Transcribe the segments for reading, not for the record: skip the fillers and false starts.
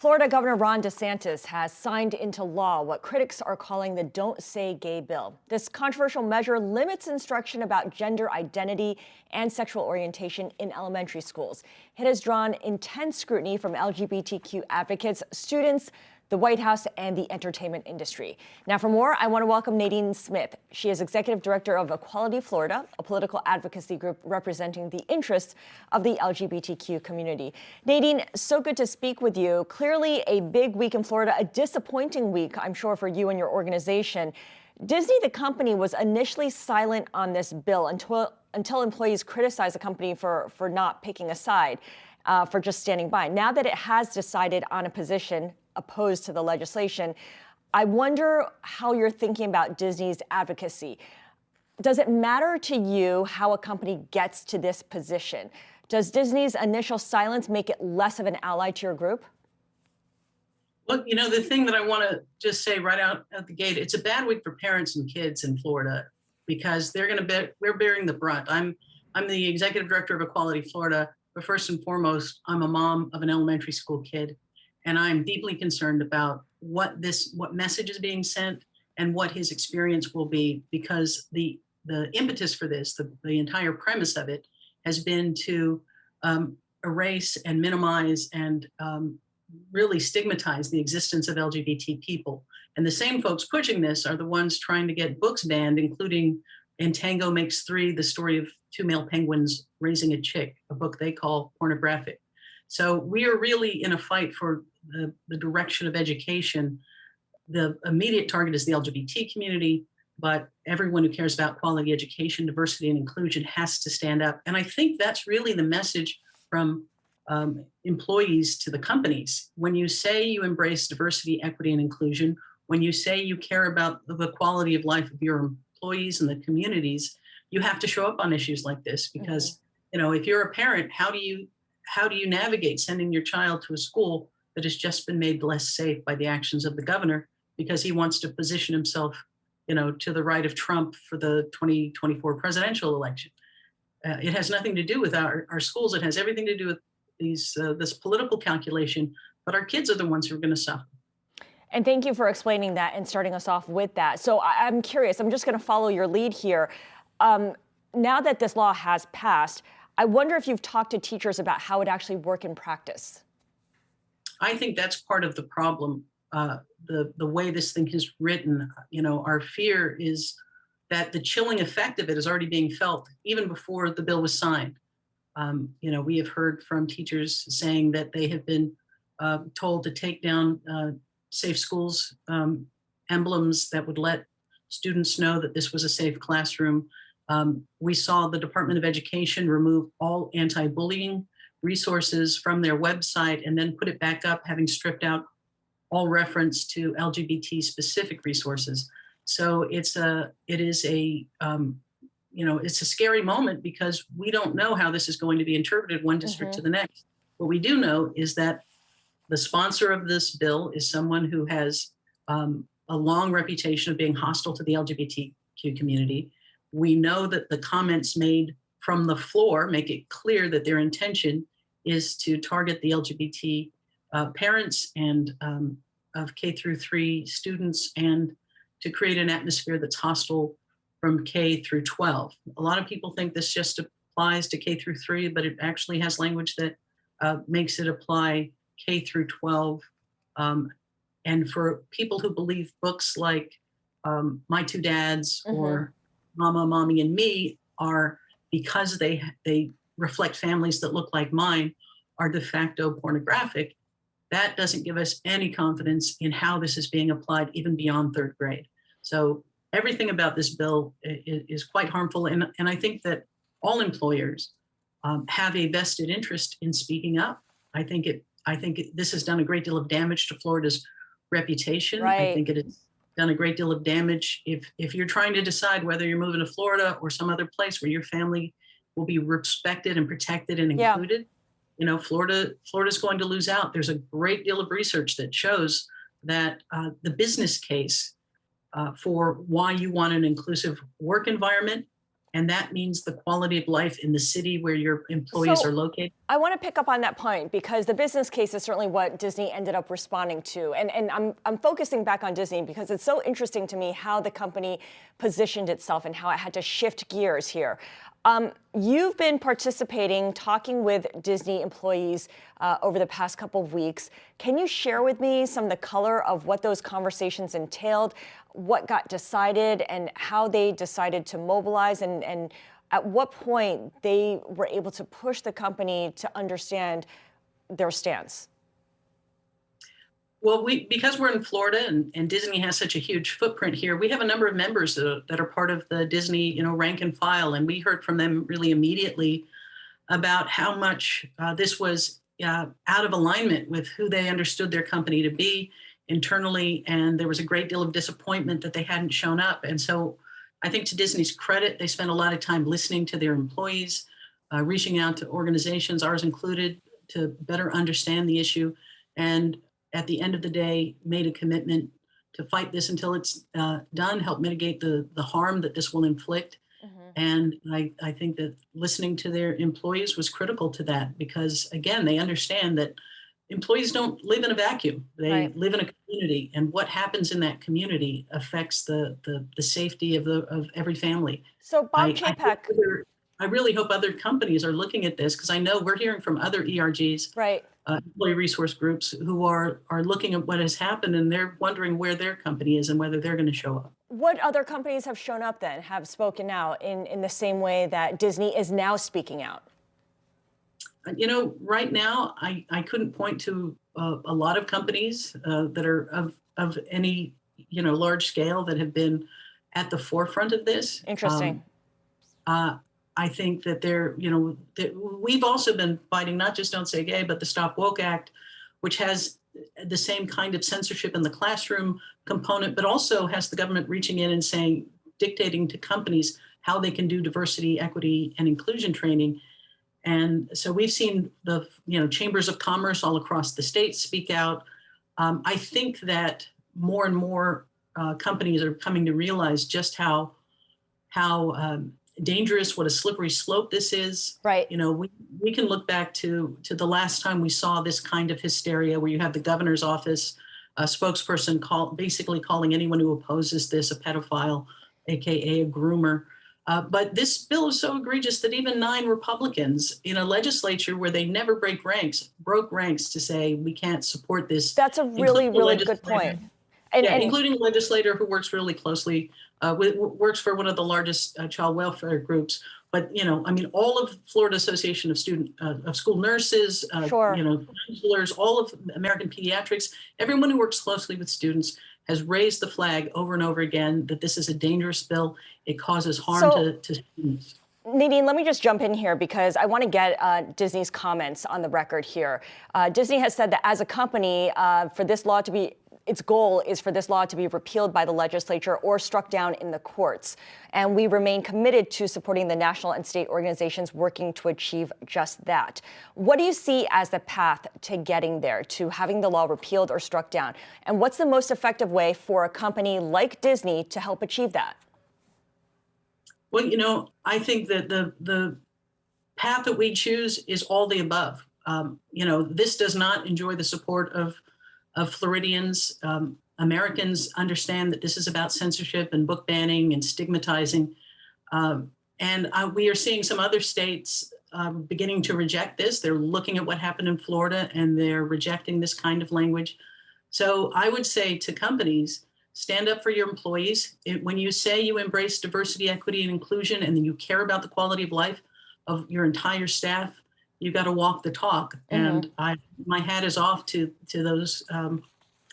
Florida Governor Ron DeSantis has signed into law what critics are calling the Don't Say Gay bill. This controversial measure limits instruction about gender identity and sexual orientation in elementary schools. It has drawn intense scrutiny from LGBTQ advocates, students, the White House, and the entertainment industry. Now, for more, I want to welcome Nadine Smith. She is executive director of Equality Florida, a political advocacy group representing the interests of the LGBTQ community. Nadine, so good to speak with you. Clearly a big week in Florida, a disappointing week, I'm sure, for you and your organization. Disney, the company, was initially silent on this bill until employees criticized the company for not picking a side, for just standing by. Now that it has decided on a position opposed to the legislation, I wonder how you're thinking about Disney's advocacy. Does it matter to you how a company gets to this position? Does Disney's initial silence make it less of an ally to your group? Look, the thing that I want to just say right out at the gate, it's a bad week for parents and kids in Florida because we're bearing the brunt. I'm the executive director of Equality Florida, but first and foremost, I'm a mom of an elementary school kid. And I'm deeply concerned about what message is being sent and what his experience will be, because the impetus for this, the entire premise of it, has been to erase and minimize and really stigmatize the existence of LGBT people. And the same folks pushing this are the ones trying to get books banned, including In Tango Makes Three, the story of two male penguins raising a chick, a book they call pornographic. So we are really in a fight for the direction of education. The immediate target is the LGBT community, but everyone who cares about quality education, diversity, and inclusion has to stand up. And I think that's really the message from employees to the companies. When you say you embrace diversity, equity, and inclusion, when you say you care about the quality of life of your employees and the communities, you have to show up on issues like this because, if you're a parent, how do you navigate sending your child to a school that has just been made less safe by the actions of the governor because he wants to position himself, to the right of Trump for the 2024 presidential election? It has nothing to do with our schools. It has everything to do with this political calculation, but our kids are the ones who are going to suffer. And thank you for explaining that and starting us off with that. So I'm curious, I'm just going to follow your lead here. Now that this law has passed, I wonder if you've talked to teachers about how it actually work in practice. I think that's part of the problem. The way this thing is written, our fear is that the chilling effect of it is already being felt even before the bill was signed. We have heard from teachers saying that they have been told to take down safe schools emblems that would let students know that this was a safe classroom. We saw the Department of Education remove all anti-bullying resources from their website and then put it back up, having stripped out all reference to LGBT specific resources. So it's a scary moment because we don't know how this is going to be interpreted one district to the next. What we do know is that the sponsor of this bill is someone who has a long reputation of being hostile to the LGBTQ community. We know that the comments made from the floor make it clear that their intention is to target the LGBT parents and of K through 3 students and to create an atmosphere that's hostile from K through 12. A lot of people think this just applies to K through 3, but it actually has language that makes it apply K through 12. And for people who believe books like My Two Dads or Mama, Mommy, and Me are, because they reflect families that look like mine, are de facto pornographic, that doesn't give us any confidence in how this is being applied even beyond 3rd grade. So everything about this bill is quite harmful. And I think that all employers have a vested interest in speaking up. I think this has done a great deal of damage to Florida's reputation. Right. I think it has done a great deal of damage. If you're trying to decide whether you're moving to Florida or some other place where your family will be respected and protected and included, Florida's going to lose out. There's a great deal of research that shows that the business case for why you want an inclusive work environment And that means the quality of life in the city where your employees are located. I want to pick up on that point because the business case is certainly what Disney ended up responding to. And I'm focusing back on Disney because it's so interesting to me how the company positioned itself and how it had to shift gears here. You've been participating, talking with Disney employees over the past couple of weeks. Can you share with me some of the color of what those conversations entailed, what got decided, and how they decided to mobilize, and at what point they were able to push the company to understand their stance? Well, because we're in Florida and Disney has such a huge footprint here, we have a number of members that are part of the Disney, rank and file, and we heard from them really immediately about how much this was out of alignment with who they understood their company to be internally, and there was a great deal of disappointment that they hadn't shown up. And so, I think to Disney's credit, they spent a lot of time listening to their employees, reaching out to organizations, ours included, to better understand the issue, and at the end of the day, made a commitment to fight this until it's done, help mitigate the harm that this will inflict. And I think that listening to their employees was critical to that because, again, they understand that employees don't live in a vacuum. They live in a community, and what happens in that community affects the safety of every family. So, Bob Chapek, I really hope other companies are looking at this because I know we're hearing from other ERGs, employee resource groups, who are looking at what has happened, and they're wondering where their company is and whether they're going to show up. What other companies have shown up then, have spoken out in the same way that Disney is now speaking out? Right now, I couldn't point to a lot of companies that are of any, large scale that have been at the forefront of this. Interesting. I think that we've also been fighting not just Don't Say Gay, but the Stop Woke Act, which has the same kind of censorship in the classroom component, but also has the government reaching in and dictating to companies how they can do diversity, equity, and inclusion training. And so we've seen the chambers of commerce all across the state speak out. I think that more and more companies are coming to realize just how dangerous, what a slippery slope this is. Right. We can look back to the last time we saw this kind of hysteria, where you have the governor's office, a spokesperson basically calling anyone who opposes this a pedophile, aka a groomer. But this bill is so egregious that even 9 Republicans in a legislature where they never broke ranks to say we can't support this. That's a really, really good point. Including a legislator who works really closely, works for one of the largest child welfare groups. But, all of Florida Association of School Nurses, counselors, all of American Pediatrics, everyone who works closely with students has raised the flag over and over again that this is a dangerous bill. It causes harm to students. Nadine, let me just jump in here because I want to get Disney's comments on the record here. Disney has said that as a company, its goal is for this law to be repealed by the legislature or struck down in the courts. And we remain committed to supporting the national and state organizations working to achieve just that. What do you see as the path to getting there, to having the law repealed or struck down? And what's the most effective way for a company like Disney to help achieve that? Well, I think that the path that we choose is all the above. This does not enjoy the support of Floridians. Americans understand that this is about censorship and book banning and stigmatizing. And we are seeing some other states beginning to reject this. They're looking at what happened in Florida and they're rejecting this kind of language. So I would say to companies, stand up for your employees. When you say you embrace diversity, equity, and inclusion, and then you care about the quality of life of your entire staff, you got to walk the talk. And my hat is off to those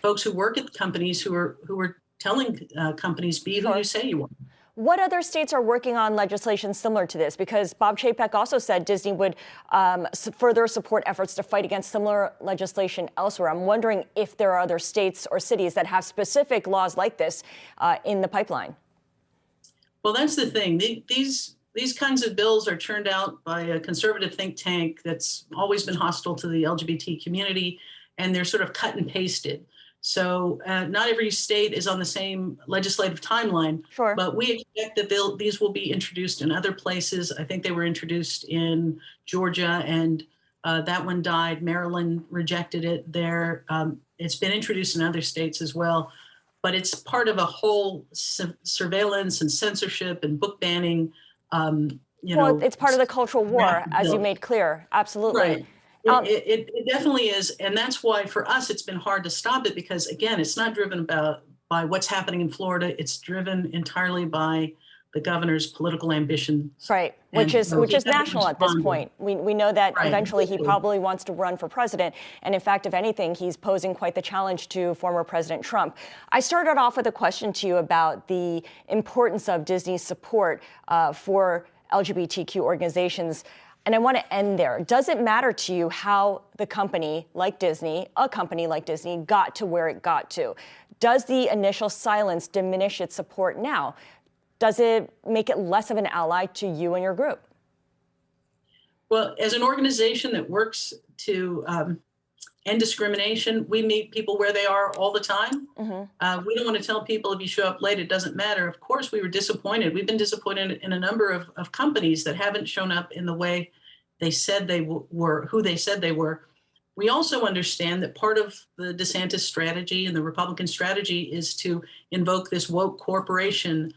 folks who work at companies who are telling companies, be who you say you are. What other states are working on legislation similar to this? Because Bob Chapek also said Disney would further support efforts to fight against similar legislation elsewhere. I'm wondering if there are other states or cities that have specific laws like this in the pipeline. Well, that's the thing. These kinds of bills are churned out by a conservative think tank that's always been hostile to the LGBT community, and they're sort of cut and pasted. So not every state is on the same legislative timeline, Sure. but we expect that these will be introduced in other places. I think they were introduced in Georgia, and that one died. Maryland rejected it there. It's been introduced in other states as well, but it's part of a whole surveillance and censorship and book banning. Well, it's part of the cultural war, as you made clear. Absolutely. Right. It definitely is. And that's why for us, it's been hard to stop it because, again, it's not driven by what's happening in Florida. It's driven entirely by the governor's political ambition. Right, which is national at this point. We know that eventually he probably wants to run for president. And in fact, if anything, he's posing quite the challenge to former President Trump. I started off with a question to you about the importance of Disney's support for LGBTQ organizations. And I want to end there. Does it matter to you how a company like Disney, got to where it got to? Does the initial silence diminish its support now? Does it make it less of an ally to you and your group? Well, as an organization that works to end discrimination, we meet people where they are all the time. Mm-hmm. We don't want to tell people if you show up late, it doesn't matter. Of course, we were disappointed. We've been disappointed in a number of companies that haven't shown up in the way they said they were, who they said they were. We also understand that part of the DeSantis strategy and the Republican strategy is to invoke this woke corporation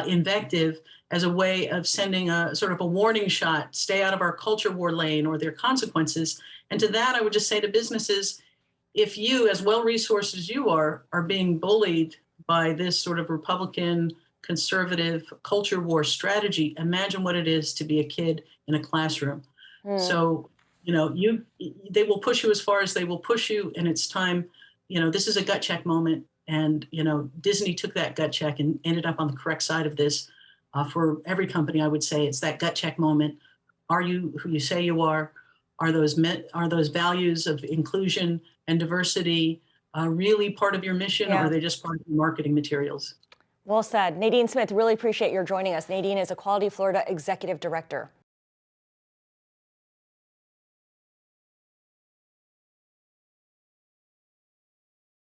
invective as a way of sending a sort of a warning shot, stay out of our culture war lane or their consequences. And to that, I would just say to businesses, if you, as well-resourced as you are being bullied by this sort of Republican conservative culture war strategy, imagine what it is to be a kid in a classroom. So, they will push you as far as they will push you. And it's time, this is a gut check moment. And, Disney took that gut check and ended up on the correct side of this. For every company, I would say it's that gut check moment. Are you who you say you are? Are those values of inclusion and diversity really part of your mission, or are they just part of your marketing materials? Well said. Nadine Smith, really appreciate your joining us. Nadine is Equality Florida Executive Director.